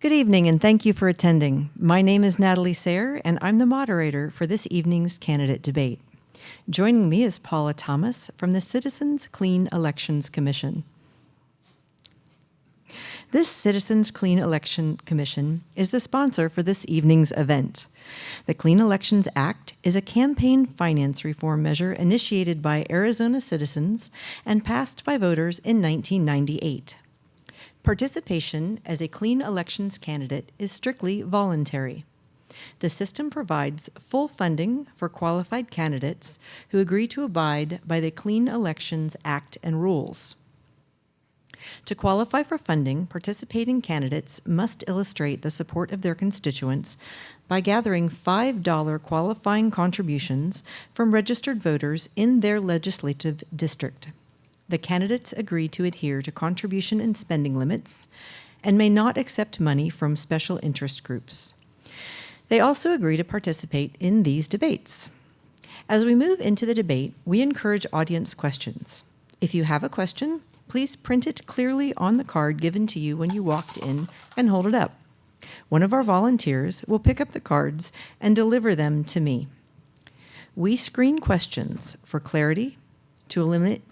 Good evening, and thank you for attending. My name is Natalie Sayre, and I'm the moderator for this evening's candidate debate. Joining me is Paula Thomas from the Citizens Clean Elections Commission. This Citizens Clean Election Commission is the sponsor for this evening's event. The Clean Elections Act is a campaign finance reform measure initiated by Arizona citizens and passed by voters in 1998. Participation as a clean elections candidate is strictly voluntary. The system provides full funding for qualified candidates who agree to abide by the Clean Elections Act and rules. To qualify for funding, participating candidates must illustrate the support of their constituents by gathering $5 qualifying contributions from registered voters in their legislative district. The candidates agree to adhere to contribution and spending limits and may not accept money from special interest groups. They also agree to participate in these debates. As we move into the debate, we encourage audience questions. If you have a question, please print it clearly on the card given to you when you walked in and hold it up. One of our volunteers will pick up the cards and deliver them to me. We screen questions for clarity, to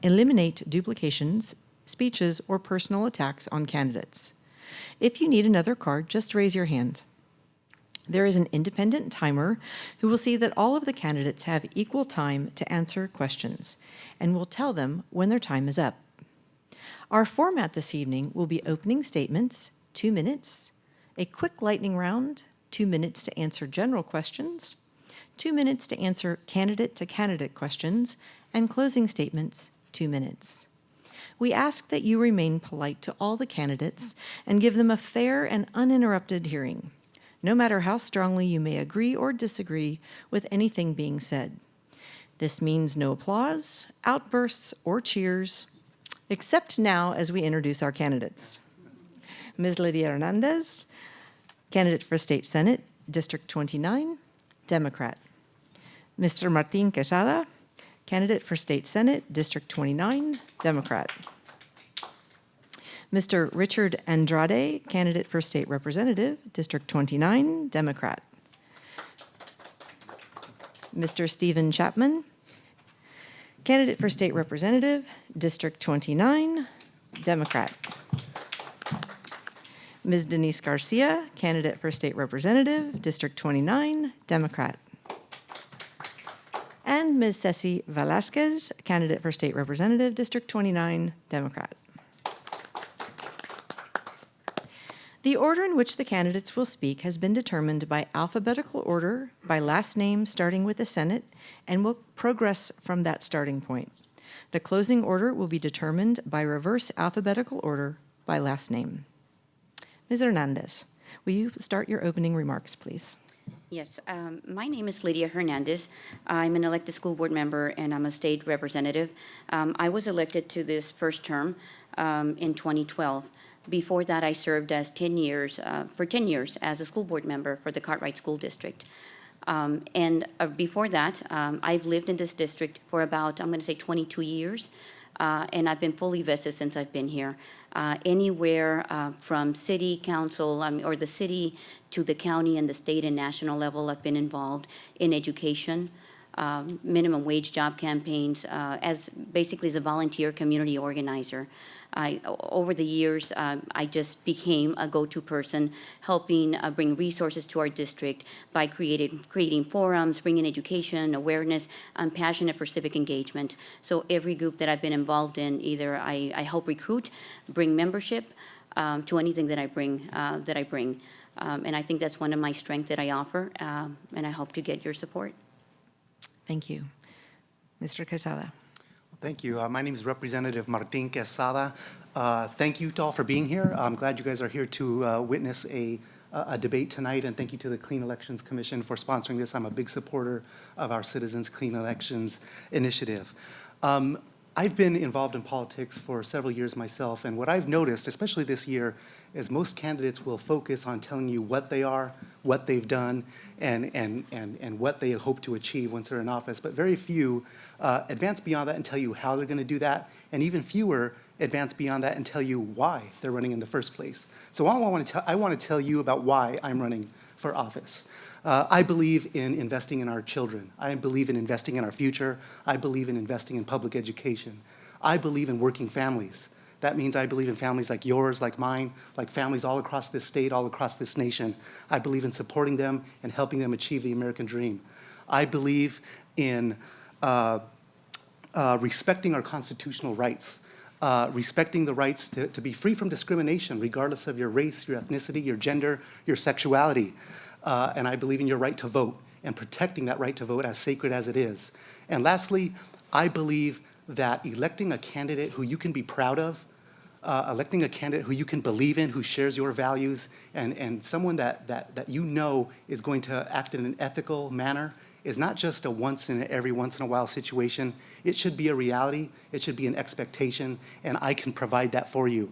eliminate duplications, speeches, or personal attacks on candidates. If you need another card, just raise your hand. There is an independent timer who will see that all of the candidates have equal time to answer questions and will tell them when their time is up. Our format this evening will be opening statements, 2 minutes, a quick lightning round, 2 minutes to answer general questions, 2 minutes to answer candidate-to-candidate questions, and closing statements, 2 minutes. We ask that you remain polite to all the candidates and give them a fair and uninterrupted hearing, no matter how strongly you may agree or disagree with anything being said. This means no applause, outbursts, or cheers, except now as we introduce our candidates. Ms. Lydia Hernandez, candidate for State Senate, District 29, Democrat. Mr. Martin Quesada, candidate for State Senate, District 29, Democrat. Mr. Richard Andrade, candidate for State Representative, District 29, Democrat. Mr. Stephen Chapman, candidate for State Representative, District 29, Democrat. Ms. Denise Garcia, candidate for State Representative, District 29, Democrat. And Ms. Ceci Velasquez, candidate for State Representative, District 29, Democrat. The order in which the candidates will speak has been determined by alphabetical order by last name starting with the Senate and will progress from that starting point. The closing order will be determined by reverse alphabetical order by last name. Ms. Hernandez, will you start your opening remarks, please? Yes, my name is Lydia Hernandez. I'm an elected school board member and I'm a state representative. I was elected to this first term in 2012. Before that, I served as 10 years as a school board member for the Cartwright School District. Before that, I've lived in this district for about, I'm going to say 22 years. And I've been fully vested since I've been here. Anywhere from city council, or the city to the county and the state and national level, I've been involved in education, minimum wage job campaigns, as a volunteer community organizer. Over the years, I just became a go-to person, helping bring resources to our district by creating forums, bringing education, awareness. I'm passionate for civic engagement. So every group that I've been involved in, either I help recruit, bring membership to anything that I bring. And I think that's one of my strengths that I offer, and I hope to get your support. Thank you. Mr. Quesada. Thank you. My name is Representative Martin Quesada. Thank you to all for being here. I'm glad you guys are here to witness a debate tonight, and thank you to the Clean Elections Commission for sponsoring this. I'm a big supporter of our Citizens Clean Elections initiative. I've been involved in politics for several years myself, and what I've noticed, especially this year, is most candidates will focus on telling you what they are, what they've done, and what they hope to achieve once they're in office. But very few advance beyond that and tell you how they're going to do that, and even fewer advance beyond that and tell you why they're running in the first place. So I want to tell you about why I'm running for office. I believe in investing in our children. I believe in investing in our future. I believe in investing in public education. I believe in working families. That means I believe in families like yours, like mine, like families all across this state, all across this nation. I believe in supporting them and helping them achieve the American dream. I believe in respecting our constitutional rights, respecting the rights to be free from discrimination, regardless of your race, your ethnicity, your gender, your sexuality. And I believe in your right to vote and protecting that right to vote as sacred as it is. And lastly, I believe that electing a candidate who you can be proud of, electing a candidate who you can believe in, who shares your values, and someone that you know is going to act in an ethical manner is not just a every once in a while situation. It should be a reality. It should be an expectation, and I can provide that for you.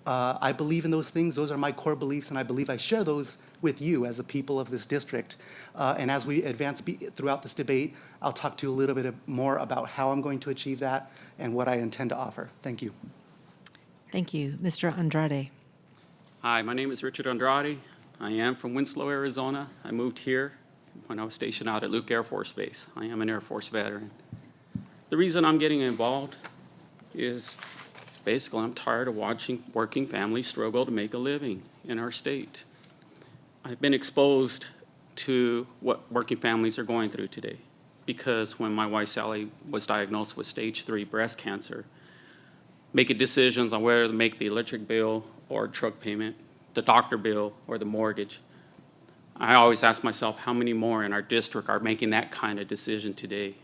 I believe in those things. Those are my core beliefs, and I believe I share those with you as a people of this district. And as we advance throughout this debate, I'll talk to you a little bit more about how I'm going to achieve that and what I intend to offer. Thank you. Thank you. Mr. Andrade. Hi, my name is Richard Andrade. I am from Winslow, Arizona. I moved here when I was stationed out at Luke Air Force Base. I am an Air Force veteran. The reason I'm getting involved is basically I'm tired of watching working families struggle to make a living in our state. I've been exposed to what working families are going through today because when my wife Sally was diagnosed with stage 3 breast cancer, making decisions on whether to make the electric bill or truck payment, the doctor bill or the mortgage, I always ask myself how many more in our district are making that kind of decision today.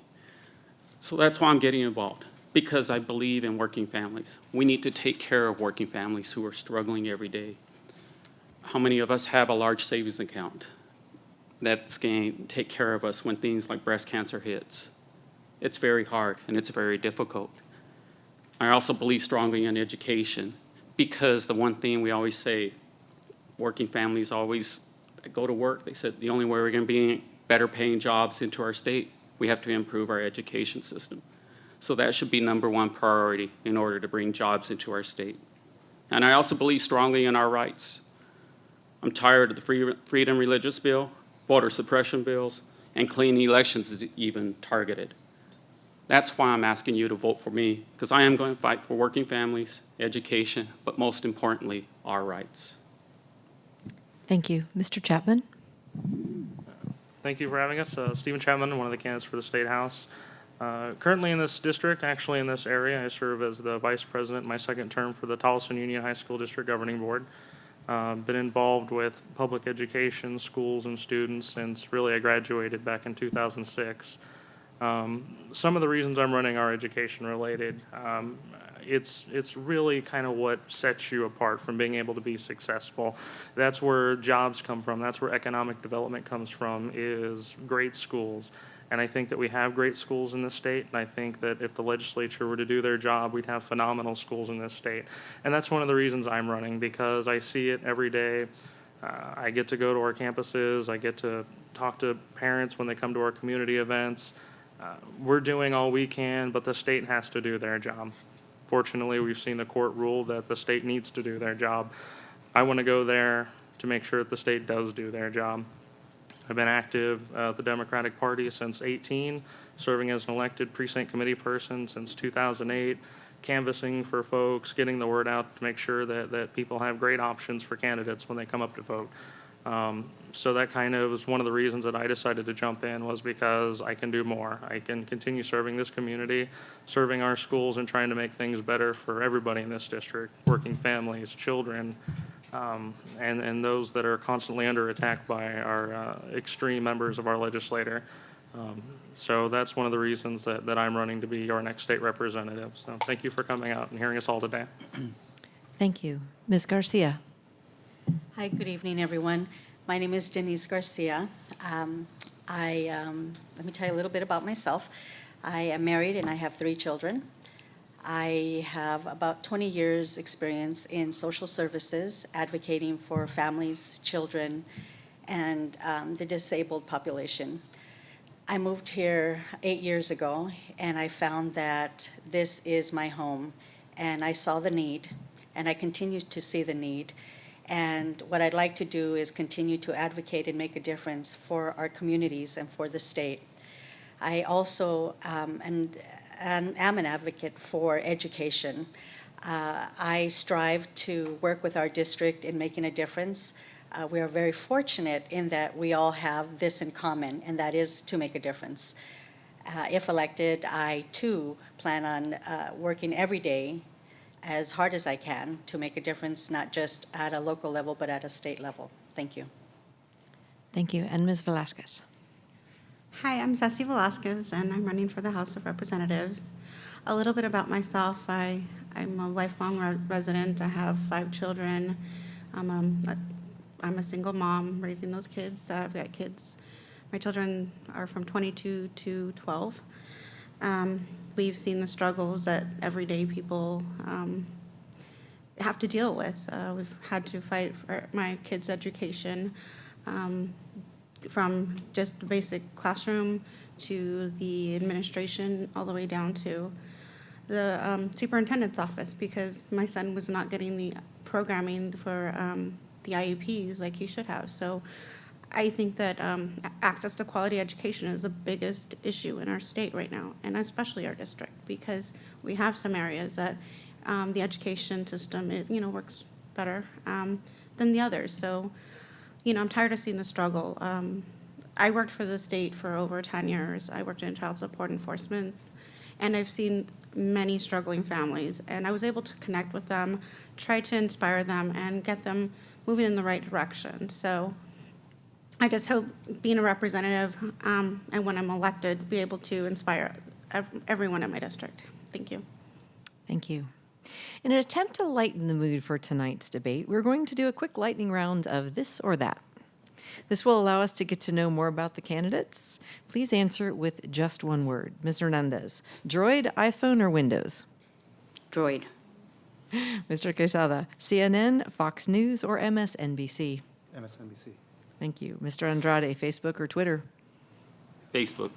So that's why I'm getting involved, because I believe in working families. We need to take care of working families who are struggling every day. How many of us have a large savings account that's going to take care of us when things like breast cancer hits? It's very hard and it's very difficult. I also believe strongly in education because the one thing we always say, working families always go to work. They said the only way we're going to be better paying jobs into our state, we have to improve our education system. So that should be number one priority in order to bring jobs into our state. And I also believe strongly in our rights. I'm tired of the freedom religious bill, voter suppression bills, and clean elections is even targeted. That's why I'm asking you to vote for me, because I am going to fight for working families, education, but most importantly, our rights. Thank you. Mr. Chapman? Thank you for having us. Stephen Chapman, one of the candidates for the State House. Currently in this district, actually in this area, I serve as the vice president in my second term for the Tolleson Union High School District Governing Board. Been involved with public education, schools, and students since really I graduated back in 2006. Some of the reasons I'm running are education related. It's really kind of what sets you apart from being able to be successful. That's where jobs come from. That's where economic development comes from, is great schools. And I think that we have great schools in this state, and I think that if the legislature were to do their job, we'd have phenomenal schools in this state. And that's one of the reasons I'm running, because I see it every day. I get to go to our campuses. I get to talk to parents when they come to our community events. We're doing all we can, but the state has to do their job. Fortunately, we've seen the court rule that the state needs to do their job. I want to go there to make sure that the state does do their job. I've been active at the Democratic Party since 18, serving as an elected precinct committee person since 2008, canvassing for folks, getting the word out to make sure that people have great options for candidates when they come up to vote. So that kind of was one of the reasons that I decided to jump in, was because I can do more. I can continue serving this community, serving our schools, and trying to make things better for everybody in this district, working families, children, and those that are constantly under attack by our extreme members of our legislature. So that's one of the reasons that I'm running to be your next state representative. So thank you for coming out and hearing us all today. Thank you. Ms. Garcia? Hi, good evening, everyone. My name is Denise Garcia. Let me tell you a little bit about myself. I am married and I have 3 children. I have about 20 years' experience in social services, advocating for families, children, and the disabled population. I moved here 8 years ago, and I found that this is my home, and I saw the need, and I continue to see the need. And what I'd like to do is continue to advocate and make a difference for our communities and for the state. I also am an advocate for education. I strive to work with our district in making a difference. We are very fortunate in that we all have this in common, and that is to make a difference. If elected, I too plan on working every day as hard as I can to make a difference, not just at a local level, but at a state level. Thank you. Thank you. And Ms. Velasquez. Hi, I'm Ceci Velasquez, and I'm running for the House of Representatives. A little bit about myself. I'm a lifelong resident. I have 5 children. I'm a single mom raising those kids. I've got kids. My children are from 22 to 12. We've seen the struggles that everyday people have to deal with. We've had to fight for my kids' education, from just basic classroom to the administration, all the way down to the superintendent's office, because my son was not getting the programming for the IEPs like he should have. So I think that access to quality education is the biggest issue in our state right now, and especially our district, because we have some areas that the education system works better than the others. So I'm tired of seeing the struggle. I worked for the state for over 10 years. I worked in child support enforcement, and I've seen many struggling families, and I was able to connect with them, try to inspire them, and get them moving in the right direction. So I just hope, being a representative, and when I'm elected, be able to inspire everyone in my district. Thank you. Thank you. In an attempt to lighten the mood for tonight's debate, we're going to do a quick lightning round of this or that. This will allow us to get to know more about the candidates. Please answer with just one word. Ms. Hernandez, Droid, iPhone, or Windows? Droid. Mr. Quesada, CNN, Fox News, or MSNBC? MSNBC. Thank you. Mr. Andrade, Facebook or Twitter? Facebook.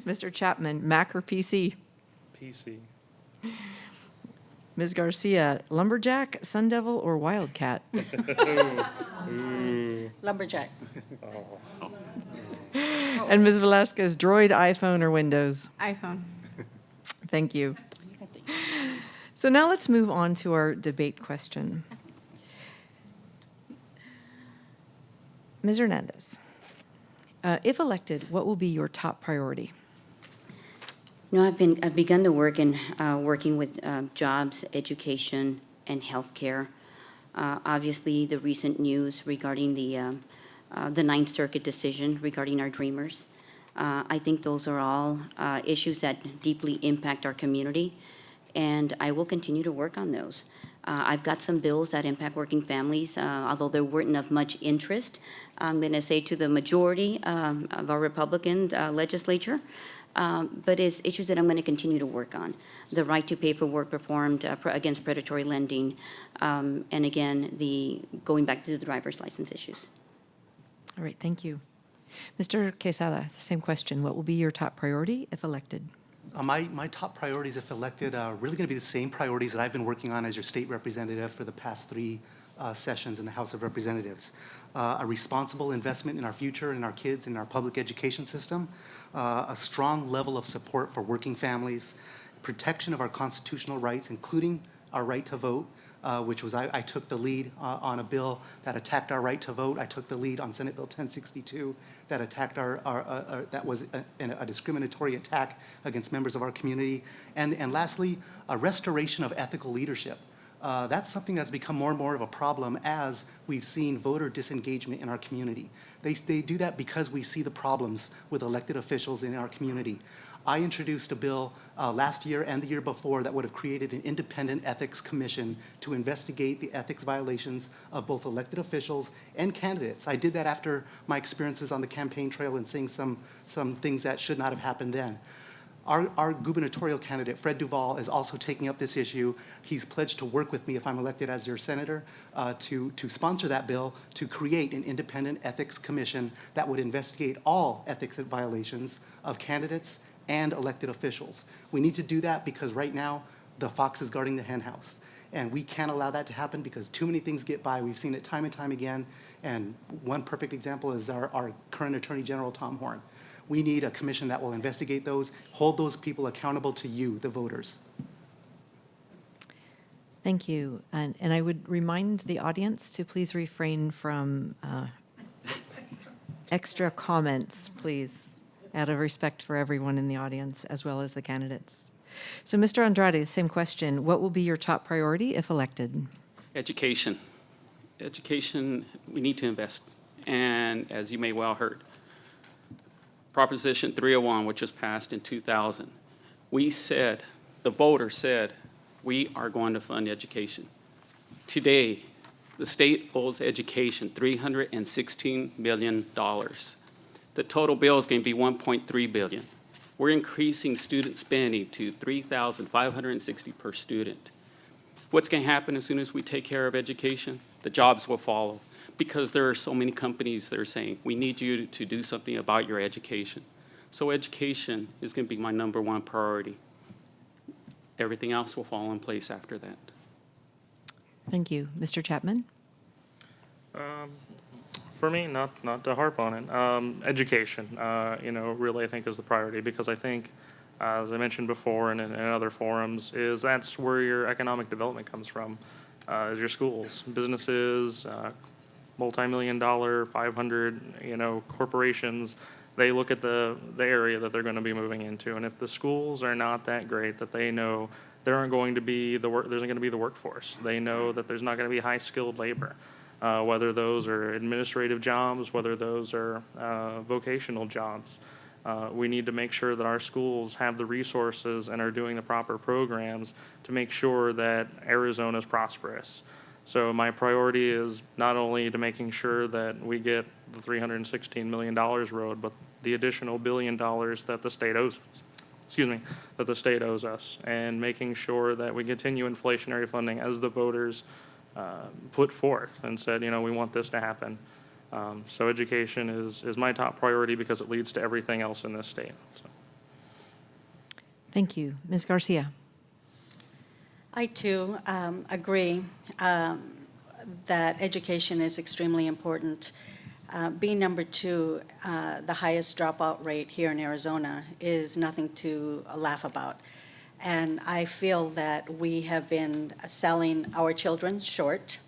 Mr. Chapman, Mac or PC? PC. Ms. Garcia, Lumberjack, Sun Devil, or Wildcat? Lumberjack. And Ms. Velasquez, Droid, iPhone, or Windows? iPhone. Thank you. So now let's move on to our debate question. Ms. Hernandez, if elected, what will be your top priority? I've begun to work in working with jobs, education, and healthcare. Obviously, the recent news regarding the Ninth Circuit decision regarding our Dreamers. I think those are all issues that deeply impact our community, and I will continue to work on those. I've got some bills that impact working families, although there weren't enough much interest. I'm going to say to the majority of our Republican legislature, but it's issues that I'm going to continue to work on. The right to pay for work performed against predatory lending, and again, going back to the driver's license issues. All right, thank you. Mr. Quesada, the same question. What will be your top priority if elected? My top priorities, if elected, are really going to be the same priorities that I've been working on as your state representative for the past 3 sessions in the House of Representatives. A responsible investment in our future, in our kids, in our public education system, a strong level of support for working families, protection of our constitutional rights, including our right to vote, which was I took the lead on a bill that attacked our right to vote. I took the lead on Senate Bill 1062 that attacked that was a discriminatory attack against members of our community. And lastly, a restoration of ethical leadership. That's something that's become more and more of a problem as we've seen voter disengagement in our community. They do that because we see the problems with elected officials in our community. I introduced a bill last year and the year before that would have created an independent ethics commission to investigate the ethics violations of both elected officials and candidates. I did that after my experiences on the campaign trail and seeing some things that should not have happened then. Our gubernatorial candidate, Fred Duvall, is also taking up this issue. He's pledged to work with me if I'm elected as your senator to sponsor that bill to create an independent ethics commission that would investigate all ethics violations of candidates and elected officials. We need to do that because right now the fox is guarding the hen house. And we can't allow that to happen because too many things get by. We've seen it time and time again. And one perfect example is our current Attorney General, Tom Horn. We need a commission that will investigate those, hold those people accountable to you, the voters. Thank you. And I would remind the audience to please refrain from extra comments, please, out of respect for everyone in the audience as well as the candidates. So, Mr. Andrade, same question. What will be your top priority if elected? Education. Education, we need to invest. And as you may well heard, Proposition 301, which was passed in 2000, we said, the voters said, we are going to fund education. Today, the state owes education $316 million. The total bill is going to be $1.3 billion. We're increasing student spending to $3,560 per student. What's going to happen as soon as we take care of education? The jobs will follow, because there are so many companies that are saying, we need you to do something about your education. So education is going to be my #1 priority. Everything else will fall in place after that. Thank you. Mr. Chapman? For me, not to harp on it, education, really I think is the priority, because I think, as I mentioned before and in other forums, is that's where your economic development comes from, is your schools, businesses, multi-million-dollar, 500, corporations. They look at the area that they're going to be moving into, and if the schools are not that great, that they know there aren't going to be there isn't going to be the workforce. They know that there's not going to be high-skilled labor, whether those are administrative jobs, whether those are vocational jobs. We need to make sure that our schools have the resources and are doing the proper programs to make sure that Arizona is prosperous. So my priority is not only to making sure that we get the $316 million road, but the additional $1 billion that the state owes, that the state owes us, and making sure that we continue inflationary funding as the voters put forth and said, we want this to happen. So education is my top priority because it leads to everything else in this state. So. Thank you. Ms. Garcia? I too agree that education is extremely important. Being #2, the highest dropout rate here in Arizona is nothing to laugh about. And I feel that we have been selling our children short.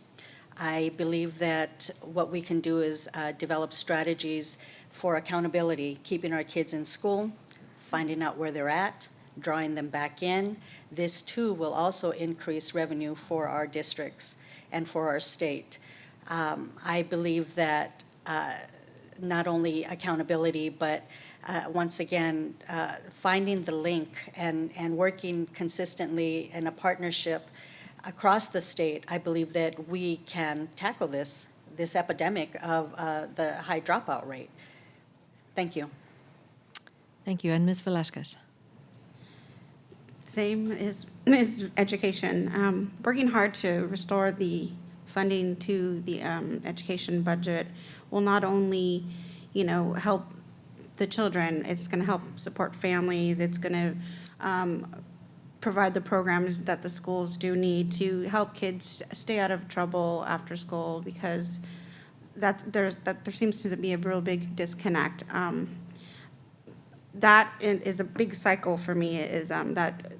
I believe that what we can do is develop strategies for accountability, keeping our kids in school, finding out where they're at, drawing them back in. This too will also increase revenue for our districts and for our state. I believe that not only accountability, but once again, finding the link and working consistently in a partnership across the state, I believe that we can tackle this epidemic of the high dropout rate. Thank you. Thank you. And Ms. Velasquez? Same is education. Working hard to restore the funding to the education budget will not only, help the children, it's going to help support families, it's going to provide the programs that the schools do need to help kids stay out of trouble after school, because there seems to be a real big disconnect. That is a big cycle for me, is that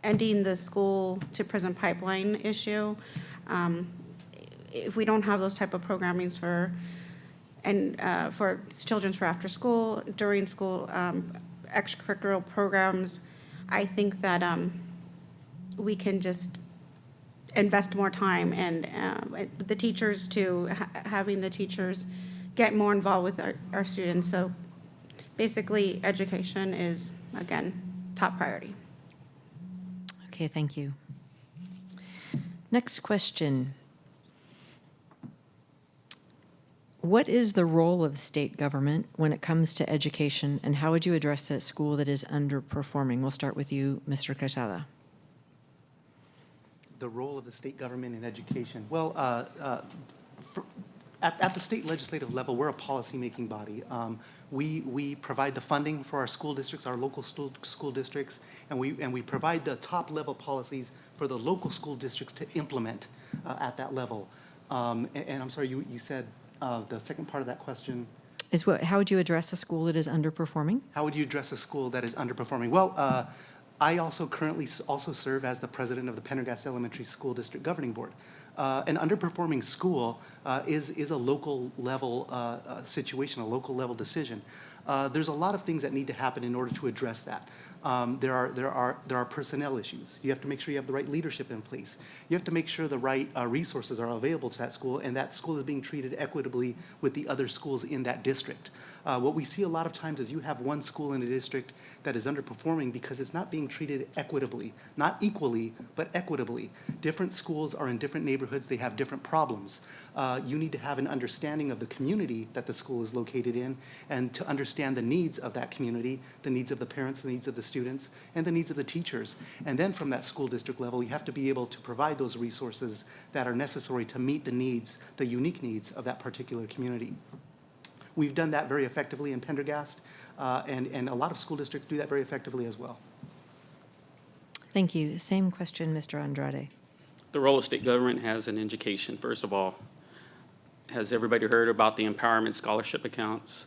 ending the school to prison pipeline issue. If we don't have those type of programmings for children for after school, during school, extracurricular programs, I think that we can just invest more time and the teachers too, having the teachers get more involved with our students. So basically, education is, again, top priority. Okay, thank you. Next question. What is the role of state government when it comes to education, and how would you address a school that is underperforming? We'll start with you, Mr. Quesada. The role of the state government in education. Well, at the state legislative level, we're a policymaking body. We provide the funding for our school districts, our local school districts, and we provide the top level policies for the local school districts to implement at that level. And I'm sorry, you said the second part of that question. How would you address a school that is underperforming? How would you address a school that is underperforming? Well, I also currently also serve as the president of the Pendergast Elementary School District Governing Board. An underperforming school is a local level situation, a local level decision. There's a lot of things that need to happen in order to address that. There are personnel issues. You have to make sure you have the right leadership in place. You have to make sure the right resources are available to that school, and that school is being treated equitably with the other schools in that district. What we see a lot of times is you have one school in a district that is underperforming because it's not being treated equitably, not equally, but equitably. Different schools are in different neighborhoods. They have different problems. You need to have an understanding of the community that the school is located in, and to understand the needs of that community, the needs of the parents, the needs of the students, and the needs of the teachers. And then from that school district level, you have to be able to provide those resources that are necessary to meet the needs, the unique needs of that particular community. We've done that very effectively in Pendergast, and a lot of school districts do that very effectively as well. Thank you. Same question, Mr. Andrade. The role of state government has in education. First of all, has everybody heard about the empowerment scholarship accounts?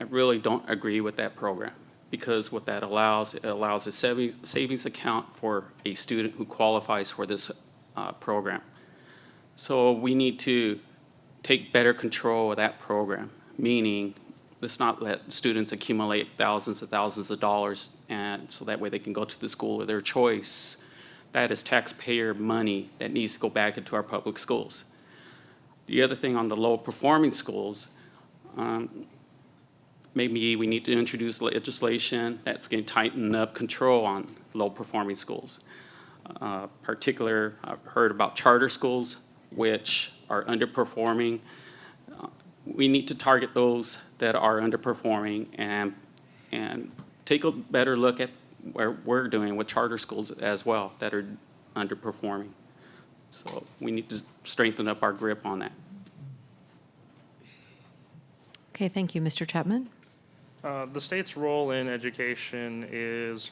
I really don't agree with that program, because what that allows, it allows a savings account for a student who qualifies for this program. So we need to take better control of that program, meaning let's not let students accumulate thousands of dollars, and so that way they can go to the school of their choice. That is taxpayer money that needs to go back into our public schools. The other thing on the low performing schools, maybe we need to introduce legislation that's going to tighten up control on low performing schools. I've heard about charter schools, which are underperforming. We need to target those that are underperforming and take a better look at where we're doing with charter schools as well that are underperforming. So we need to strengthen up our grip on that. Okay, thank you. Mr. Chapman? The state's role in education is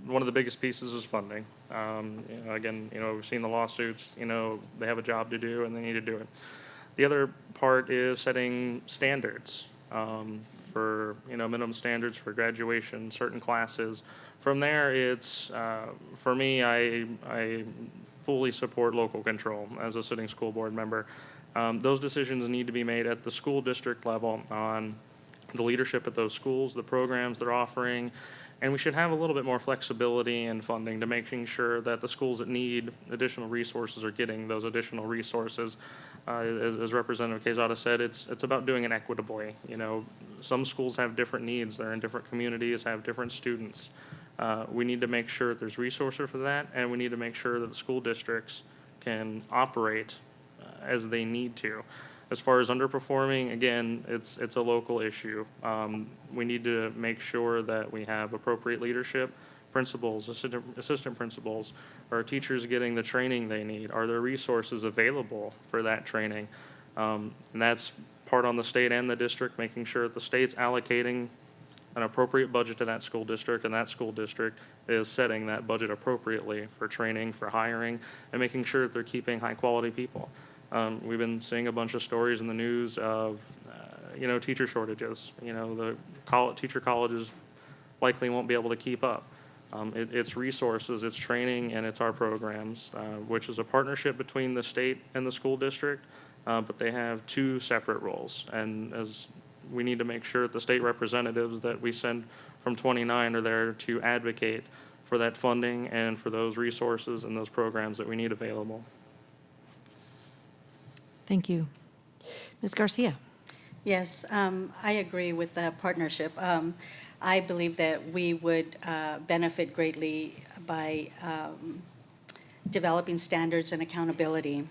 one of the biggest pieces is funding. Again, we've seen the lawsuits. They have a job to do and they need to do it. The other part is setting standards for minimum standards for graduation, certain classes. From there, it's for me. I fully support local control as a sitting school board member. Those decisions need to be made at the school district level on the leadership at those schools, the programs they're offering, and we should have a little bit more flexibility in funding to making sure that the schools that need additional resources are getting those additional resources. As Representative Quezada said, it's about doing it equitably. Some schools have different needs. They're in different communities, have different students. We need to make sure that there's resources for that, and we need to make sure that the school districts can operate as they need to. As far as underperforming, again, it's a local issue. We need to make sure that we have appropriate leadership, principals, assistant principals. Are teachers getting the training they need? Are there resources available for that training? And that's part on the state and the district, making sure that the state's allocating an appropriate budget to that school district, and that school district is setting that budget appropriately for training, for hiring, and making sure that they're keeping high-quality people. We've been seeing a bunch of stories in the news of, teacher shortages. The teacher colleges likely won't be able to keep up. It's resources, it's training, and it's our programs, which is a partnership between the state and the school district, but they have two separate roles. And as we need to make sure that the state representatives that we send from 29 are there to advocate for that funding and for those resources and those programs that we need available. Thank you. Ms. Garcia? Yes, I agree with the partnership. I believe that we would benefit greatly by developing standards and accountability.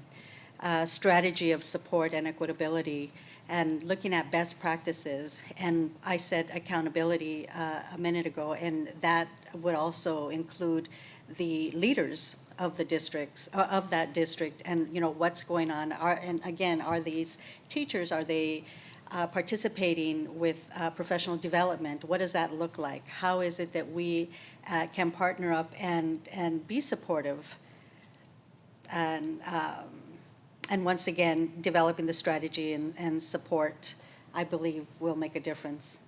strategy of support and equitability and looking at best practices. And I said accountability a minute ago, and that would also include the leaders of the districts, of that district, and, you know, what's going on. And again, are these teachers, are they participating with professional development? What does that look like? How is it that we can partner up and be supportive? And once again, developing the strategy and support, I believe, will make a difference.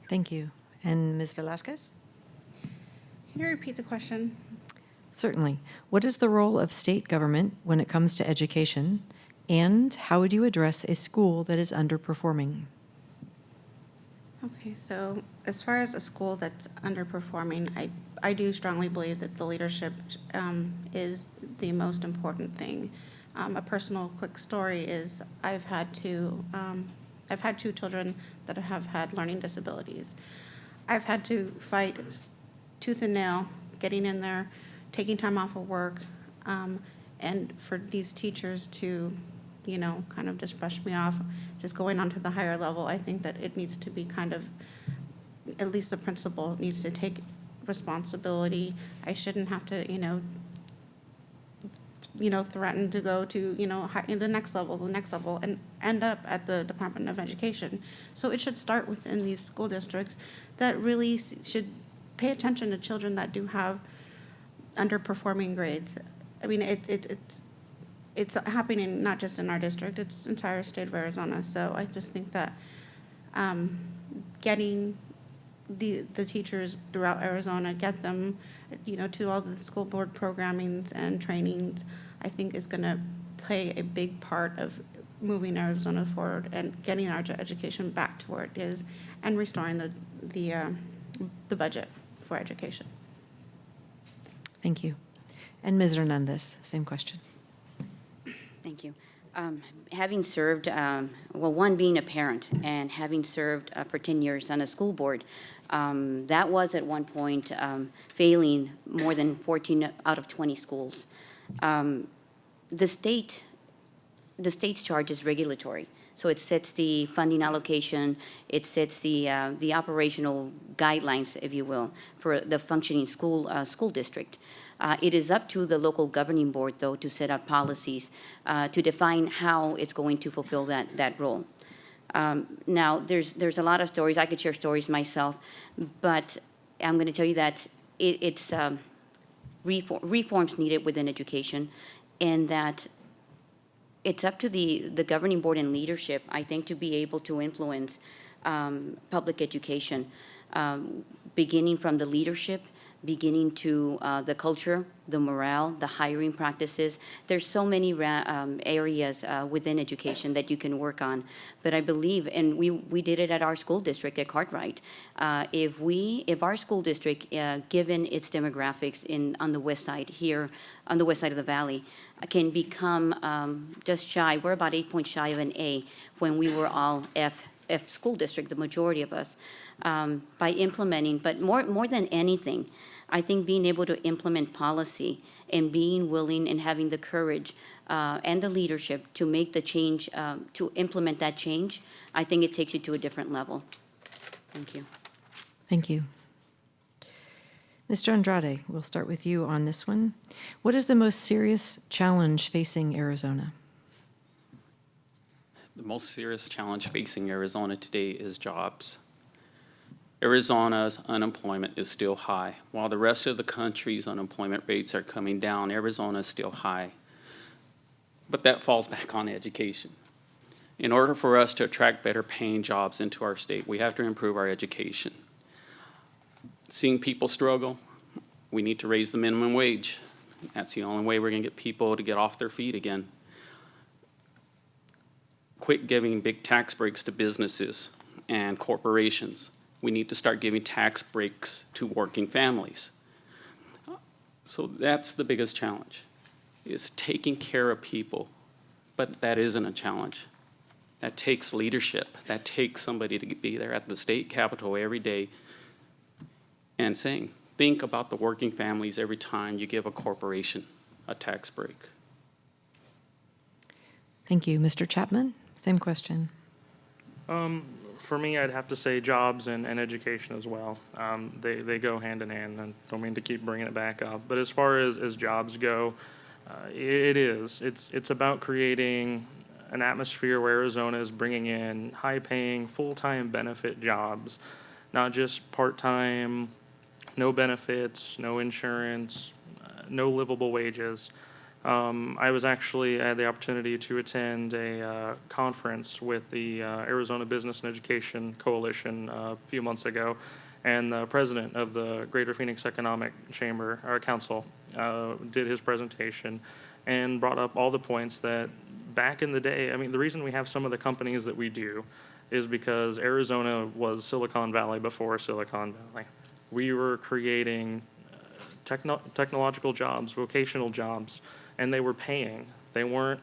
Thank you. And Ms. Velasquez? Can you repeat the question? Certainly. What is the role of state government when it comes to education? And how would you address a school that is underperforming? Okay, so as far as a school that's underperforming, I do strongly believe that the leadership is the most important thing. A personal quick story is I've had two children that have had learning disabilities. I've had to fight tooth and nail, getting in there, taking time off of work, and for these teachers to, you know, kind of just brush me off, just going on to the higher level. I think that it needs to be kind of, at least the principal needs to take responsibility. I shouldn't have to, threaten to go to, in the next level, and end up at the Department of Education. So it should start within these school districts that really should pay attention to children that do have underperforming grades. I mean, it's happening not just in our district, it's entire state of Arizona. So I just think that getting the teachers throughout Arizona, get them, to all the school board programmings and trainings, I think is going to play a big part of moving Arizona forward and getting our education back to where it is and restoring the budget for education. Thank you. And Ms. Hernandez, same question. Thank you. Having served, one, being a parent and having served for 10 years on a school board, that was at one point failing more than 14 out of 20 schools. The state's charge is regulatory. So it sets the funding allocation, it sets the operational guidelines, if you will, for the functioning school district. It is up to the local governing board, though, to set up policies to define how it's going to fulfill that role. Now, there's a lot of stories. I could share stories myself, but I'm going to tell you that it's reforms needed within education, and that it's up to the governing board and leadership, I think, to be able to influence public education, beginning from the leadership, beginning to the culture, the morale, the hiring practices. There's so many areas within education that you can work on. But I believe, and we did it at our school district at Cartwright. If our school district, given its demographics on the west side here, on the west side of the valley, can become just shy, we're about 8 points shy of an A when we were all F school district, the majority of us, by implementing, but more than anything, I think being able to implement policy and being willing and having the courage and the leadership to make the change, to implement that change, I think it takes you to a different level. Thank you. Thank you. Mr. Andrade, we'll start with you on this one. What is the most serious challenge facing Arizona? The most serious challenge facing Arizona today is jobs. Arizona's unemployment is still high. While the rest of the country's unemployment rates are coming down, Arizona is still high. But that falls back on education. In order for us to attract better paying jobs into our state, we have to improve our education. Seeing people struggle, we need to raise the minimum wage. That's the only way we're going to get people to get off their feet again. Quit giving big tax breaks to businesses and corporations. We need to start giving tax breaks to working families. So that's the biggest challenge, is taking care of people. But that isn't a challenge. That takes leadership. That takes somebody to be there at the state capitol every day and saying, think about the working families every time you give a corporation a tax break. Thank you. Mr. Chapman, same question. For me, I'd have to say jobs and education as well. They go hand in hand, and don't mean to keep bringing it back up. But as far as jobs go, it's about creating an atmosphere where Arizona is bringing in high-paying, full-time benefit jobs, not just part-time, no benefits, no insurance, no livable wages. I was actually I had the opportunity to attend a conference with the Arizona Business and Education Coalition a few months ago, and the president of the Greater Phoenix Economic Chamber or Council did his presentation and brought up all the points that back in the day, I mean, the reason we have some of the companies that we do is because Arizona was Silicon Valley before Silicon Valley. We were creating technological jobs, vocational jobs, and they were paying. They weren't,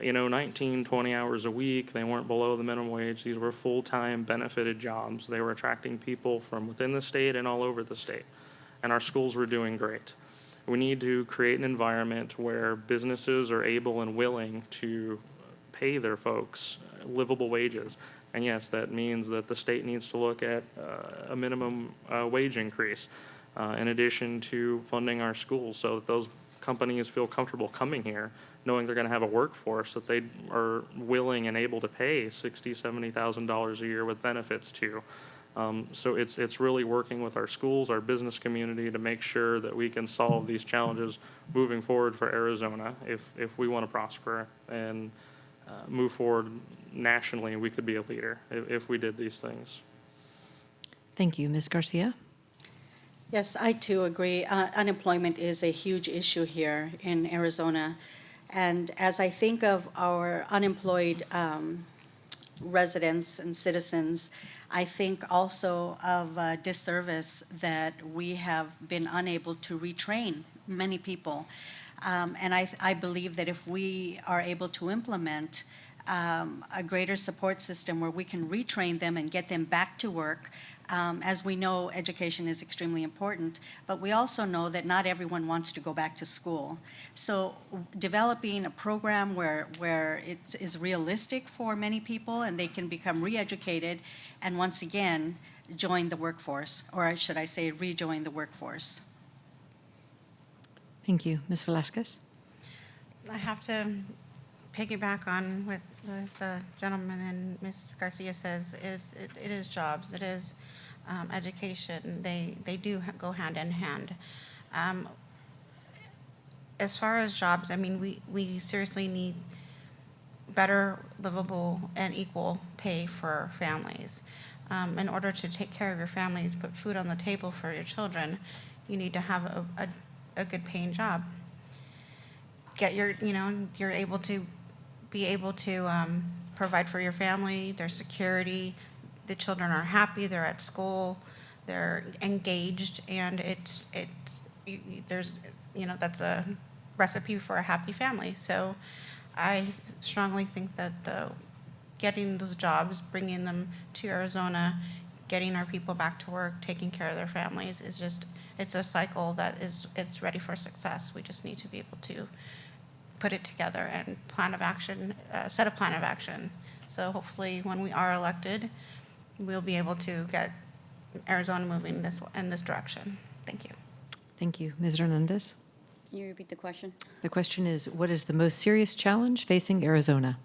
19, 20 hours a week. They weren't below the minimum wage. These were full-time benefited jobs. They were attracting people from within the state and all over the state. And our schools were doing great. We need to create an environment where businesses are able and willing to pay their folks livable wages. And yes, that means that the state needs to look at a minimum wage increase in addition to funding our schools so that those companies feel comfortable coming here, knowing they're going to have a workforce that they are willing and able to pay $60,000, $70,000 a year with benefits to. So it's really working with our schools, our business community to make sure that we can solve these challenges moving forward for Arizona if we want to prosper and move forward nationally. We could be a leader if we did these things. Thank you. Ms. Garcia? Yes, I too agree. Unemployment is a huge issue here in Arizona. And as I think of our unemployed residents and citizens, I think also of a disservice that we have been unable to retrain many people. And I believe that if we are able to implement a greater support system where we can retrain them and get them back to work, as we know, education is extremely important, but we also know that not everyone wants to go back to school. So developing a program where it is realistic for many people and they can become re-educated and once again join the workforce, or should I say rejoin the workforce. Thank you. Ms. Velasquez? I have to piggyback on what the gentleman and Ms. Garcia says. It is jobs. It is education. They do go hand in hand. As far as jobs, I mean, we seriously need better, livable, and equal pay for families. In order to take care of your families, put food on the table for your children, you need to have a good paying job. You're able to provide for your family, their security, the children are happy, they're at school, they're engaged, and that's a recipe for a happy family. So I strongly think that getting those jobs, bringing them to Arizona, getting our people back to work, taking care of their families it's a cycle that it's ready for success. We just need to be able to put it together and set a plan of action. So hopefully when we are elected, we'll be able to get Arizona moving in this direction. Thank you. Thank you. Ms. Hernandez? Can you repeat the question? The question is, what is the most serious challenge facing Arizona?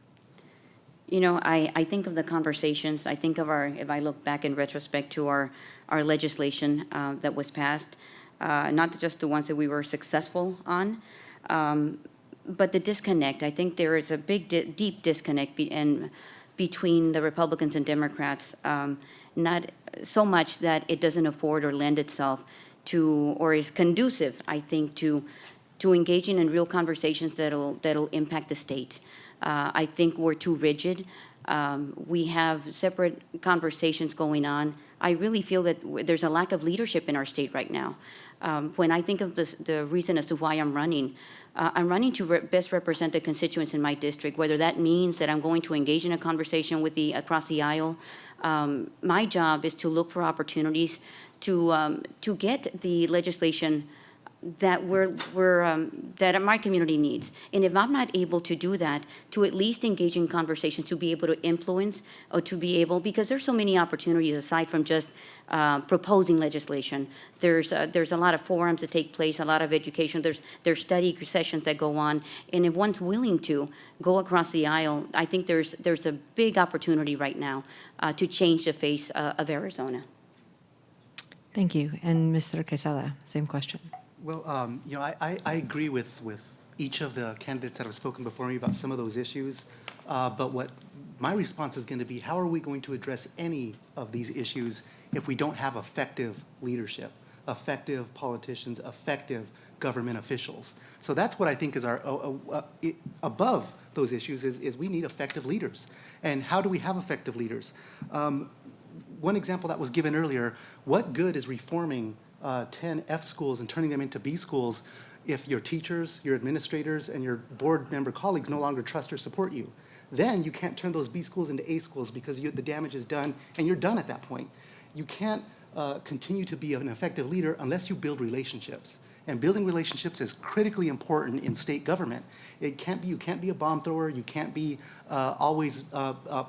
I think of the conversations, I think of if I look back in retrospect to our legislation that was passed, not just the ones that we were successful on, but the disconnect. I think there is a big, deep disconnect between the Republicans and Democrats, not so much that it doesn't afford or lend itself to, or is conducive, I think, to engaging in real conversations that'll impact the state. I think we're too rigid. We have separate conversations going on. I really feel that there's a lack of leadership in our state right now. When I think of the reason as to why I'm running to best represent the constituents in my district, whether that means that I'm going to engage in a conversation across the aisle. My job is to look for opportunities to get the legislation that my community needs. And if I'm not able to do that, to at least engage in conversation, to be able to influence, or to be able, because there's so many opportunities aside from just proposing legislation. There's a lot of forums that take place, a lot of education. There's study sessions that go on, and if one's willing to go across the aisle, I think there's a big opportunity right now to change the face of Arizona. Thank you. And Mr. Quesada, same question. Well, I agree with each of the candidates that have spoken before me about some of those issues. But what my response is going to be, how are we going to address any of these issues if we don't have effective leadership, effective politicians, effective government officials? So that's what I think is our, above those issues is we need effective leaders. And how do we have effective leaders? One example that was given earlier, what good is reforming 10 F schools and turning them into B schools if your teachers, your administrators, and your board member colleagues no longer trust or support you? Then you can't turn those B schools into A schools because the damage is done, and you're done at that point. You can't continue to be an effective leader unless you build relationships. And building relationships is critically important in state government. You can't be a bomb thrower. You can't be always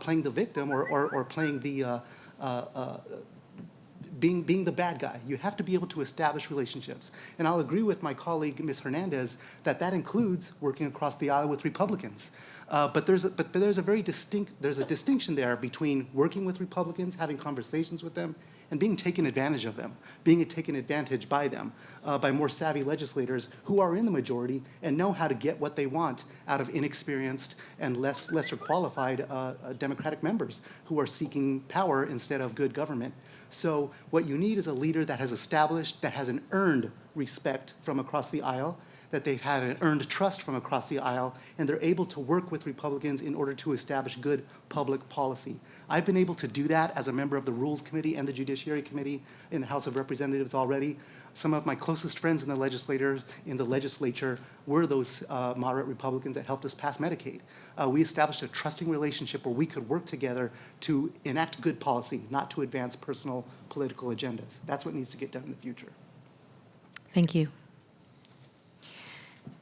playing the victim or playing the being the bad guy. You have to be able to establish relationships. And I'll agree with my colleague, Ms. Hernandez, that includes working across the aisle with Republicans. But there's a distinction there between working with Republicans, having conversations with them, and being taken advantage of them, being taken advantage by them, by more savvy legislators who are in the majority and know how to get what they want out of inexperienced and lesser qualified Democratic members who are seeking power instead of good government. So what you need is a leader that has established, that has an earned respect from across the aisle, that they've had an earned trust from across the aisle, and they're able to work with Republicans in order to establish good public policy. I've been able to do that as a member of the Rules Committee and the Judiciary Committee in the House of Representatives already. Some of my closest friends in the legislature were those moderate Republicans that helped us pass Medicaid. We established a trusting relationship where we could work together to enact good policy, not to advance personal political agendas. That's what needs to get done in the future. Thank you.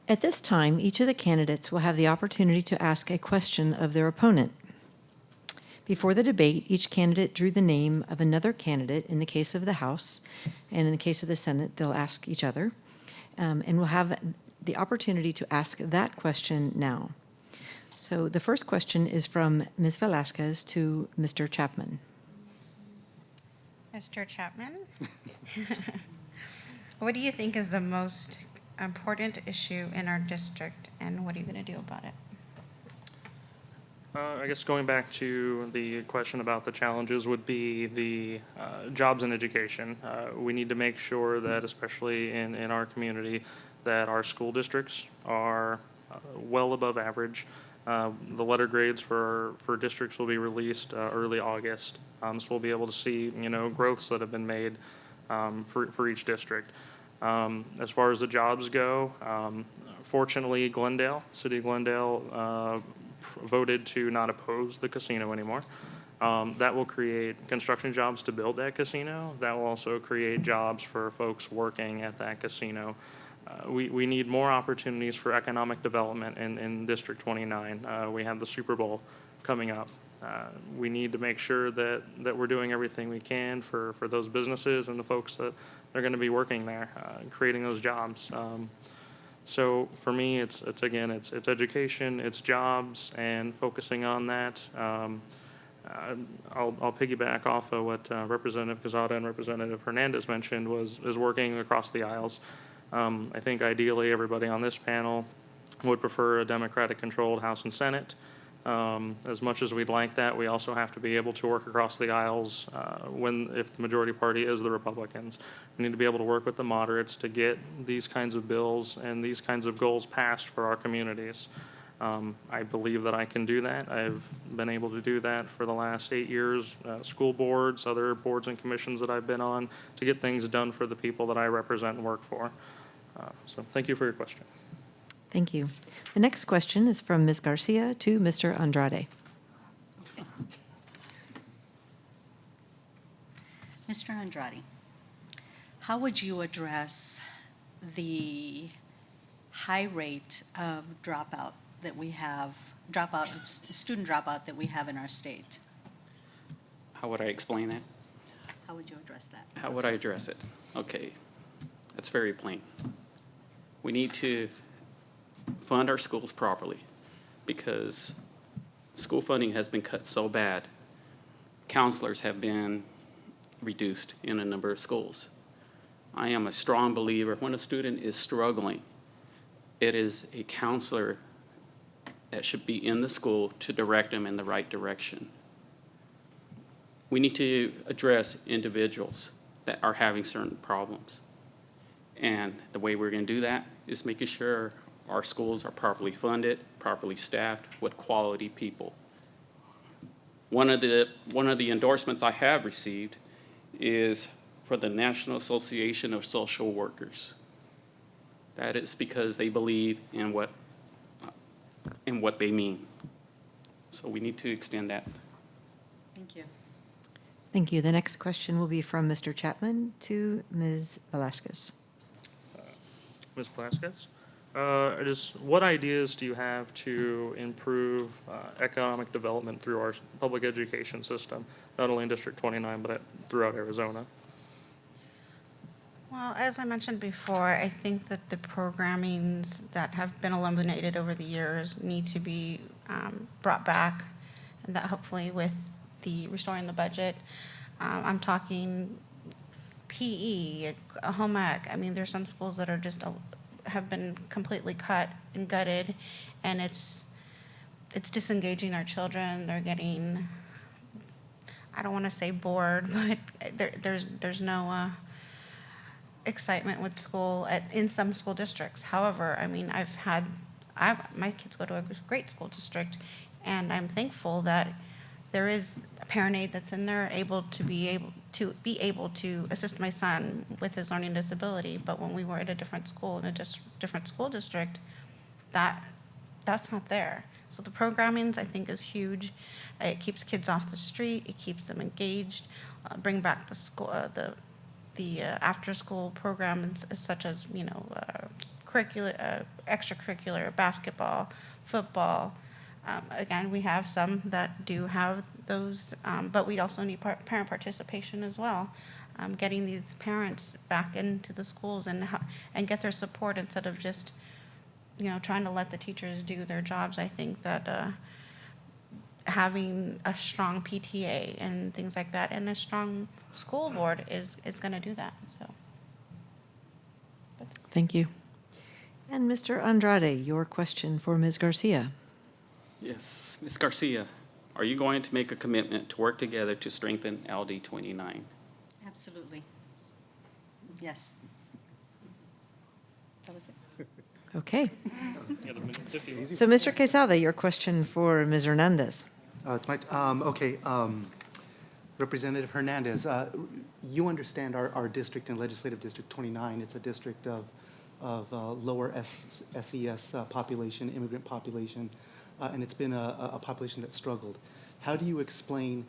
At this time, each of the candidates will have the opportunity to ask a question of their opponent. Before the debate, each candidate drew the name of another candidate in the case of the House, and in the case of the Senate, they'll ask each other, and we'll have the opportunity to ask that question now. So the first question is from Ms. Velasquez to Mr. Chapman. Mr. Chapman, what do you think is the most important issue in our district, and what are you going to do about it? I guess going back to the question about the challenges would be the jobs and education. We need to make sure that, especially in our community, that our school districts are well above average. The letter grades for districts will be released early August, so we'll be able to see growths that have been made for each district. As far as the jobs go, fortunately, City of Glendale voted to not oppose the casino anymore. That will create construction jobs to build that casino. That will also create jobs for folks working at that casino. We need more opportunities for economic development in District 29. We have the Super Bowl coming up. We need to make sure that we're doing everything we can for those businesses and the folks that are going to be working there, creating those jobs. So for me, it's education, it's jobs, and focusing on that. I'll piggyback off of what Representative Quezada and Representative Hernandez mentioned is working across the aisles. I think ideally everybody on this panel would prefer a Democratic-controlled House and Senate. As much as we'd like that, we also have to be able to work across the aisles if the majority party is the Republicans. We need to be able to work with the moderates to get these kinds of bills and these kinds of goals passed for our communities. I believe that I can do that. I've been able to do that for the last 8 years, school boards, other boards and commissions that I've been on, to get things done for the people that I represent and work for. So thank you for your question. Thank you. The next question is from Ms. Garcia to Mr. Andrade. Mr. Andrade, how would you address the high rate of dropout that we have, student dropout that we have in our state. How would I explain that? How would you address that? How would I address it? Okay, that's very plain. We need to fund our schools properly because school funding has been cut so bad. Counselors have been reduced in a number of schools. I am a strong believer when a student is struggling, it is a counselor that should be in the school to direct them in the right direction. We need to address individuals that are having certain problems. And the way we're going to do that is making sure our schools are properly funded, properly staffed with quality people. One of the endorsements I have received is for the National Association of Social Workers. That is because they believe in what they mean. So we need to extend that. Thank you. Thank you. The next question will be from Mr. Chapman to Ms. Velasquez. Ms. Velasquez, what ideas do you have to improve economic development through our public education system, not only in District 29, but throughout Arizona? Well, as I mentioned before, I think that the programmings that have been eliminated over the years need to be brought back, and that hopefully with the restoring the budget, I'm talking PE, home ec. I mean, there's some schools that are just have been completely cut and gutted, and it's disengaging our children. They're getting, I don't want to say bored, but there's no excitement with school in some school districts. However, I mean, my kids go to a great school district, and I'm thankful that there is a parent aide that's in there able to assist my son with his learning disability. But when we were at a different school in a different school district, that's not there. So the programming, I think, is huge. It keeps kids off the street. It keeps them engaged. Bring back the school, the after-school programs such as extracurricular, basketball, football. Again, we have some that do have those, but we also need parent participation as well. Getting these parents back into the schools and get their support instead of just, trying to let the teachers do their jobs. I think that having a strong PTA and things like that and a strong school board is going to do that. So. Thank you. And Mr. Andrade, your question for Ms. Garcia. Yes, Ms. Garcia, are you going to make a commitment to work together to strengthen LD29? Absolutely. Yes. That was it. Okay. You got a minute, 50 minutes. So, Mr. Quesada, your question for Ms. Hernandez. It's my, okay, Representative Hernandez, you understand our district and Legislative District 29. It's a district of lower SES population, immigrant population, and it's been a population that struggled. How do you explain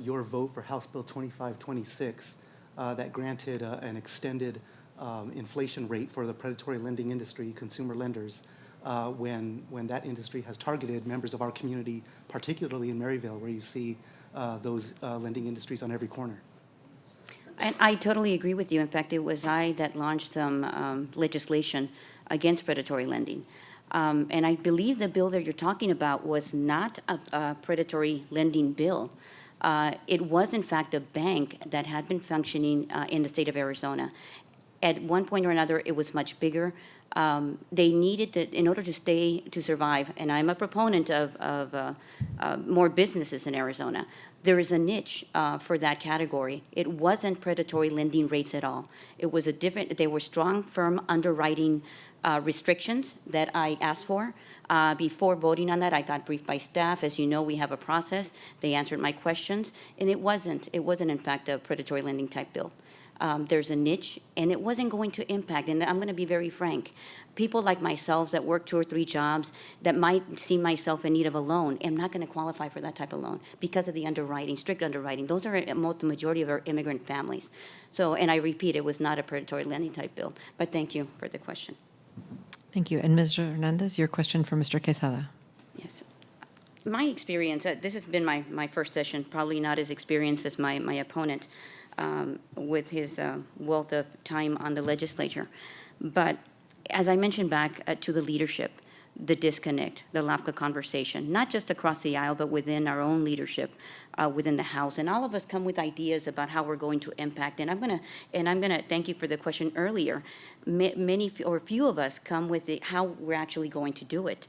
your vote for House Bill 2526 that granted an extended inflation rate for the predatory lending industry, consumer lenders, when that industry has targeted members of our community, particularly in Maryville, where you see those lending industries on every corner? And I totally agree with you. In fact, it was I that launched some legislation against predatory lending. And I believe the bill that you're talking about was not a predatory lending bill. It was, in fact, a bank that had been functioning in the state of Arizona. At one point or another, it was much bigger. They needed in order to survive, and I'm a proponent of more businesses in Arizona. There is a niche for that category. It wasn't predatory lending rates at all. It was they were strong, firm underwriting restrictions that I asked for. Before voting on that, I got briefed by staff. As you know, we have a process. They answered my questions, and it wasn't in fact a predatory lending type bill. There's a niche, and it wasn't going to impact, and I'm going to be very frank. People like myself that work 2 or 3 jobs that might see myself in need of a loan, am not going to qualify for that type of loan because of the underwriting, strict underwriting. Those are the majority of our immigrant families. So, and I repeat, it was not a predatory lending type bill. But thank you for the question. Thank you. And Ms. Hernandez, your question for Mr. Quesada. Yes. My experience, this has been my first session, probably not as experienced as my opponent with his wealth of time on the legislature. But as I mentioned back to the leadership, the disconnect, the LAFCA conversation, not just across the aisle, but within our own leadership, within the House. And all of us come with ideas about how we're going to impact. And I'm gonna thank you for the question earlier. Many or few of us come with how we're actually going to do it.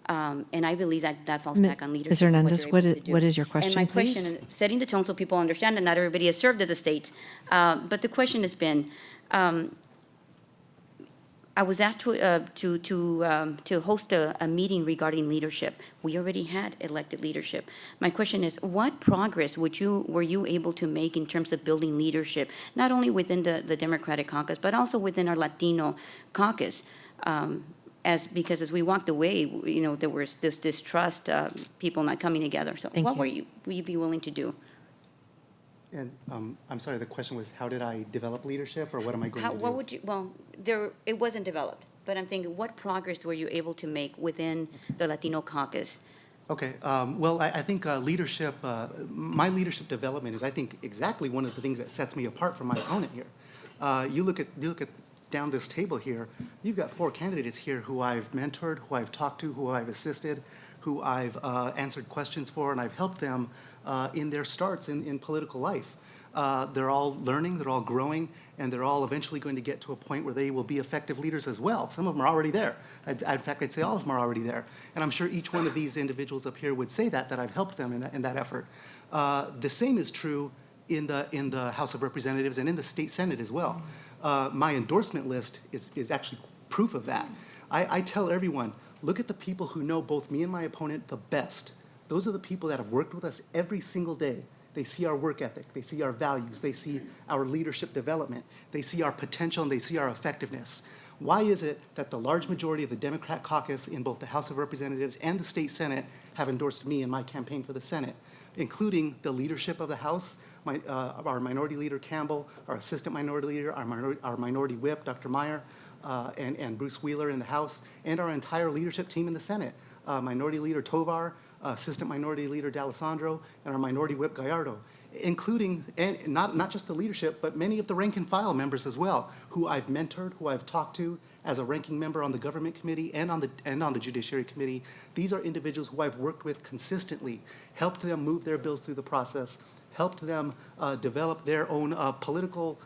And I believe that falls back on leadership. Ms. and Hernandez, they're able to do. what is your question, And my please? question, is setting the tone so people understand that not everybody has served at the state. But the question has been, I was asked to host a meeting regarding leadership. We already had elected leadership. My question is, what progress were you able to make in terms of building leadership, not only within the Democratic caucus, but also within our Latino caucus? Because as we walked away, there was this distrust, people not coming together. So Thank what you. will you be willing to do? And I'm sorry, the question was, how did I develop leadership, or what am I going to do? What would you, well, it wasn't developed, but I'm thinking, what progress were you able to make within the Latino caucus? Okay, well, I think leadership, my leadership development is, I think, exactly one of the things that sets me apart from my opponent here. You look at down this table here, you've got 4 candidates here who I've mentored, who I've talked to, who I've assisted, who I've answered questions for, and I've helped them in their starts in political life. They're all learning, they're all growing, and they're all eventually going to get to a point where they will be effective leaders as well. Some of them are already there. In fact, I'd say all of them are already there. And I'm sure each one of these individuals up here would say that I've helped them in that effort. The same is true in the House of Representatives and in the state Senate as well. My endorsement list is actually proof of that. I tell everyone, look at the people who know both me and my opponent the best. Those are the people that have worked with us every single day. They see our work ethic, they see our values, they see our leadership development, they see our potential, and they see our effectiveness. Why is it that the large majority of the Democrat caucus in both the House of Representatives and the state Senate have endorsed me in my campaign for the Senate, including the leadership of the House, our Minority Leader Campbell, our Assistant Minority Leader, our Minority Whip, Dr. Meyer, and Bruce Wheeler in the House, and our entire leadership team in the Senate, Minority Leader Tovar, Assistant Minority Leader D'Alessandro, and our Minority Whip Gallardo, including, and not just the leadership, but many of the rank and file members as well, who I've mentored, who I've talked to as a ranking member on the Government Committee and on the Judiciary Committee. These are individuals who I've worked with consistently, helped them move their bills through the process, helped them develop their own political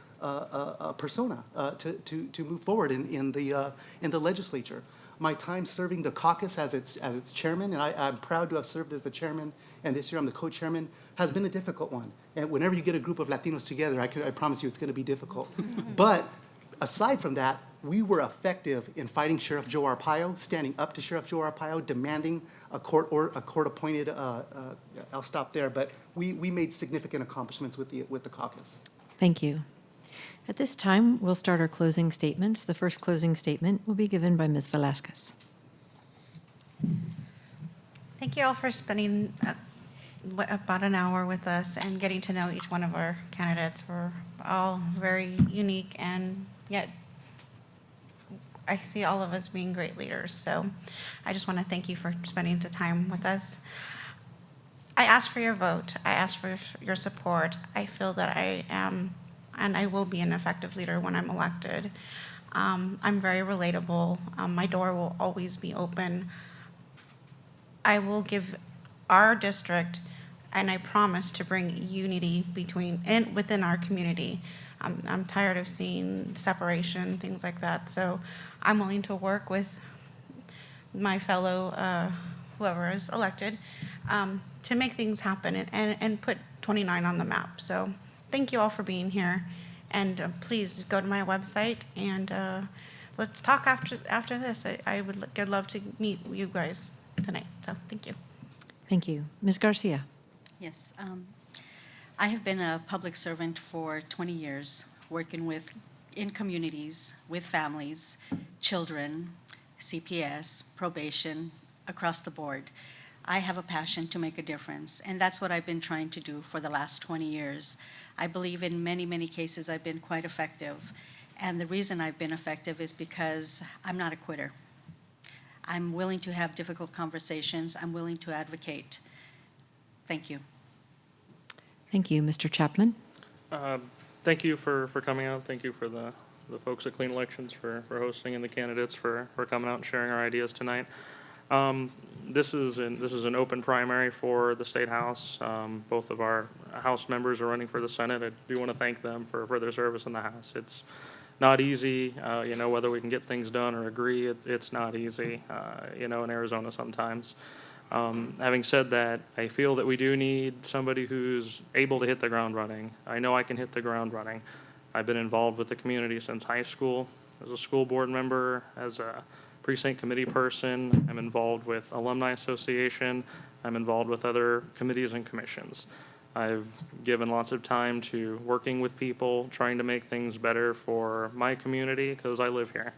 persona to move forward in the legislature. My time serving the caucus as its chairman, and I'm proud to have served as the chairman, and this year I'm the co-chairman, has been a difficult one. And whenever you get a group of Latinos together, I promise you it's going to be difficult. But aside from that, we were effective in fighting Sheriff Joe Arpaio, standing up to Sheriff Joe Arpaio, demanding a court-appointed. I'll stop there. But we made significant accomplishments with the caucus. Thank you. At this time, we'll start our closing statements. The first closing statement will be given by Ms. Velasquez. Thank you all for spending about an hour with us and getting to know each one of our candidates. We're all very unique, and yet I see all of us being great leaders. So I just want to thank you for spending the time with us. I ask for your vote. I ask for your support. I feel that I am, and I will be, an effective leader when I'm elected. I'm very relatable. My door will always be open. I will give our district, and I promise to bring unity within our community. I'm tired of seeing separation, things like that. So I'm willing to work with my fellow, whoever is elected, to make things happen and put 29 on the map. So thank you all for being here. And please go to my website and let's talk after this. I would love to meet you guys tonight. So thank you. Thank you. Ms. Garcia. Yes. I have been a public servant for 20 years, working in communities, with families, children, CPS, probation, across the board. I have a passion to make a difference, and that's what I've been trying to do for the last 20 years. I believe in many, many cases I've been quite effective, and the reason I've been effective is because I'm not a quitter. I'm willing to have difficult conversations. I'm willing to advocate. Thank you. Thank you, Mr. Chapman. Thank you for coming out. Thank you for the folks at Clean Elections for hosting and the candidates for coming out and sharing our ideas tonight. This is an open primary for the State House. Both of our House members are running for the Senate. I do want to thank them for their service in the House. It's not easy, whether we can get things done or agree, it's not easy, in Arizona sometimes. Having said that, I feel that we do need somebody who's able to hit the ground running. I know I can hit the ground running. I've been involved with the community since high school, as a school board member, as a precinct committee person. I'm involved with Alumni Association. I'm involved with other committees and commissions. I've given lots of time to working with people, trying to make things better for my community because I live here.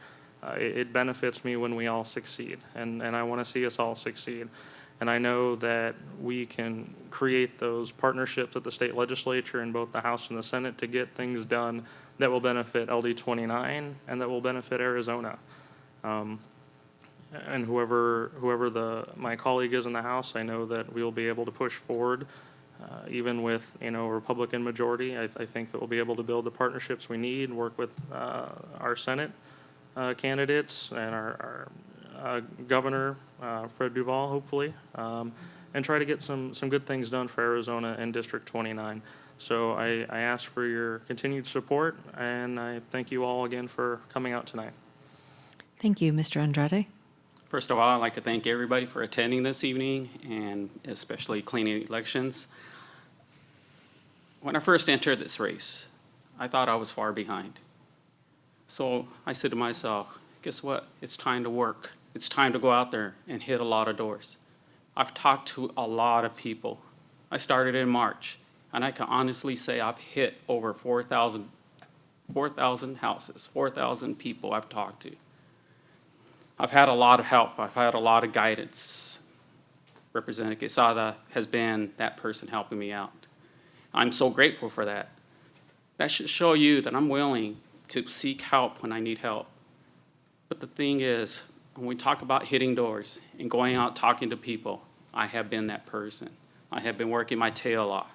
It benefits me when we all succeed, and I want to see us all succeed. And I know that we can create those partnerships at the state legislature in both the House and the Senate to get things done that will benefit LD29 and that will benefit Arizona. And whoever my colleague is in the House, I know that we'll be able to push forward, even with a Republican majority. I think that we'll be able to build the partnerships we need, work with our Senate candidates and our Governor Fred Duvall, hopefully, and try to get some good things done for Arizona and District 29. So I ask for your continued support, and I thank you all again for coming out tonight. Thank you, Mr. Andrade. First of all, I'd like to thank everybody for attending this evening, and especially Clean Elections. When I first entered this race, I thought I was far behind. So I said to myself, guess what? It's time to work. It's time to go out there and hit a lot of doors. I've talked to a lot of people. I started in March, and I can honestly say I've hit over 4,000 houses, 4,000 people I've talked to. I've had a lot of help. I've had a lot of guidance. Representative Quesada has been that person helping me out. I'm so grateful for that. That should show you that I'm willing to seek help when I need help. But the thing is, when we talk about hitting doors and going out talking to people, I have been that person. I have been working my tail off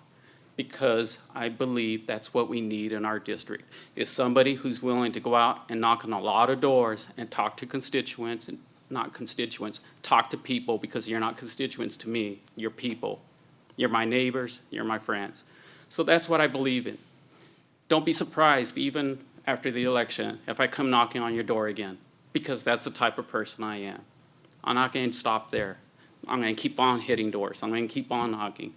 because I believe that's what we need in our district, is somebody who's willing to go out and knock on a lot of doors and talk to constituents, and not constituents, talk to people, because you're not constituents to me, you're people. You're my neighbors, you're my friends. So that's what I believe in. Don't be surprised, even after the election, if I come knocking on your door again, because that's the type of person I am. I'm not going to stop there. I'm going to keep on hitting doors. I'm going to keep on knocking.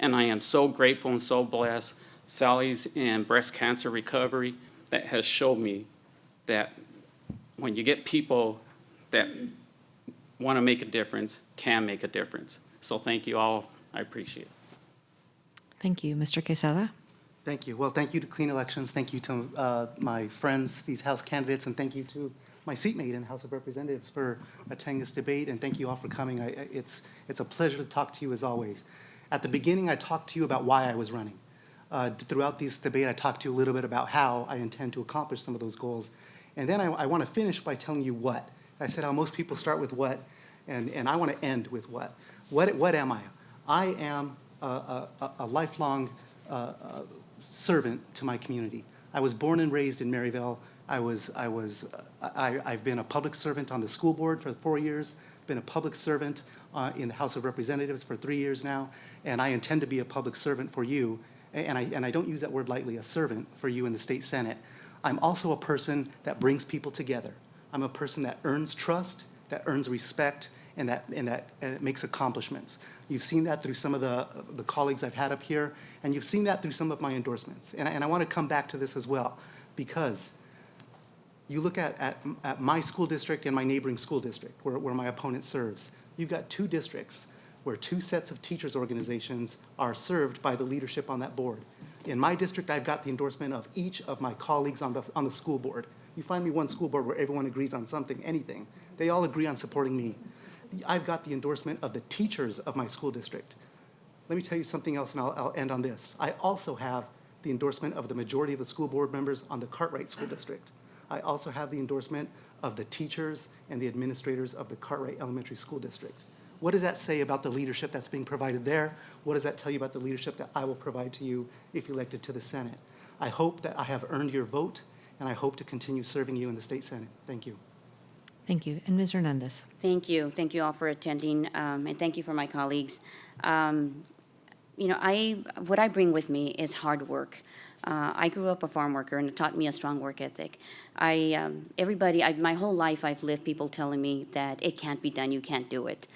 And I am so grateful and so blessed. Sally's in breast cancer recovery, that has shown me that when you get people that want to make a difference, can make a difference. So thank you all. I appreciate it. Thank you, Mr. Quesada. Thank you. Well, thank you to Clean Elections. Thank you to my friends, these House candidates, and thank you to my seatmate in the House of Representatives for attending this debate, and thank you all for coming. It's a pleasure to talk to you as always. At the beginning, I talked to you about why I was running. Throughout this debate, I talked to you a little bit about how I intend to accomplish some of those goals. And then I want to finish by telling you what. I said how most people start with what, and I want to end with what. What am I? I am a lifelong servant to my community. I was born and raised in Maryville. I've been a public servant on the school board for 4 years, been a public servant in the House of Representatives for 3 years now, and I intend to be a public servant for you, and I don't use that word lightly, a servant for you in the state Senate. I'm also a person that brings people together. I'm a person that earns trust, that earns respect, and that makes accomplishments. You've seen that through some of the colleagues I've had up here, and you've seen that through some of my endorsements. And I want to come back to this as well, because you look at my school district and my neighboring school district, where my opponent serves. You've got 2 districts where 2 sets of teachers' organizations are served by the leadership on that board. In my district, I've got the endorsement of each of my colleagues on the school board. You find me one school board where everyone agrees on something, anything. They all agree on supporting me. I've got the endorsement of the teachers of my school district. Let me tell you something else, and I'll end on this. I also have the endorsement of the majority of the school board members on the Cartwright School District. I also have the endorsement of the teachers and the administrators of the Cartwright Elementary School District. What does that say about the leadership that's being provided there? What does that tell you about the leadership that I will provide to you if elected to the Senate? I hope that I have earned your vote, and I hope to continue serving you in the state Senate. Thank you. Thank you. And Ms. Hernandez. Thank you. Thank you all for attending, and thank you for my colleagues. What I bring with me is hard work. I grew up a farm worker, and it taught me a strong work ethic. My whole life I've lived people telling me that it can't be done, you can't do it.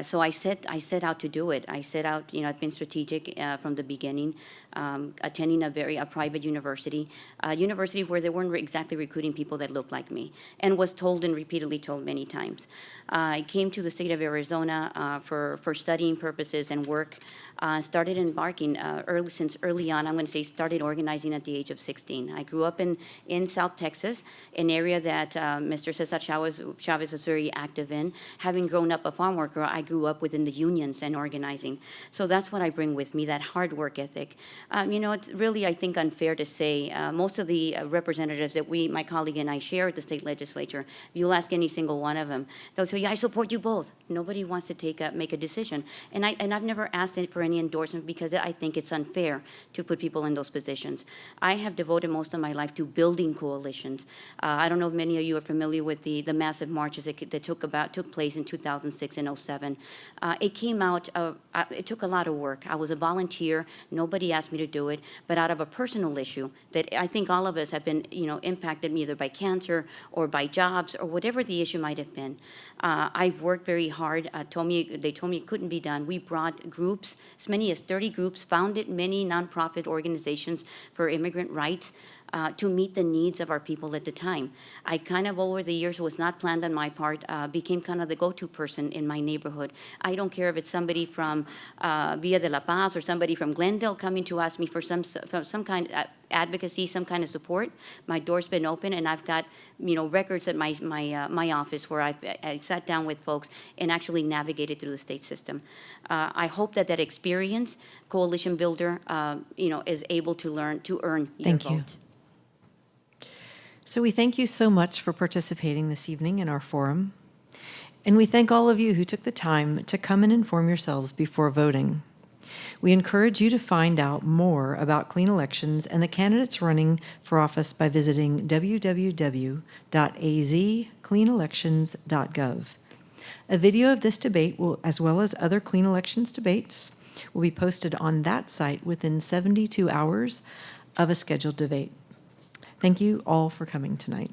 So I set out to do it. I set out, I've been strategic from the beginning, attending a private university, a university where they weren't exactly recruiting people that looked like me, and was told and repeatedly told many times. I came to the state of Arizona for studying purposes and work. Started embarking since early on. I'm going to say started organizing at the age of 16. I grew up in South Texas, an area that Mr. Cesar Chavez was very active in. Having grown up a farm worker, I grew up within the unions and organizing. So that's what I bring with me, that hard work ethic. It's really, I think, unfair to say most of the representatives that my colleague and I share at the state legislature, if you'll ask any single one of them, they'll say, yeah, I support you both. Nobody wants to make a decision. And I've never asked for any endorsement because I think it's unfair to put people in those positions. I have devoted most of my life to building coalitions. I don't know if many of you are familiar with the massive marches that took place in 2006 and 07. It came out, it took a lot of work. I was a volunteer. Nobody asked me to do it, but out of a personal issue that I think all of us have been, impacted either by cancer or by jobs or whatever the issue might have been. I've worked very hard. They told me it couldn't be done. We brought groups, as many as 30 groups, founded many nonprofit organizations for immigrant rights to meet the needs of our people at the time. I kind of, over the years, was not planned on my part, became kind of the go-to person in my neighborhood. I don't care if it's somebody from Villa de la Paz or somebody from Glendale coming to ask me for some kind of advocacy, some kind of support. My door's been open, and I've got records at my office where I sat down with folks and actually navigated through the state system. I hope that experience, coalition builder, is able to earn your Thank you. vote. So we thank you so much for participating this evening in our forum. And we thank all of you who took the time to come and inform yourselves before voting. We encourage you to find out more about clean elections and the candidates running for office by visiting www.azcleanelections.gov. A video of this debate, as well as other clean elections debates, will be posted on that site within 72 hours of a scheduled debate. Thank you all for coming tonight.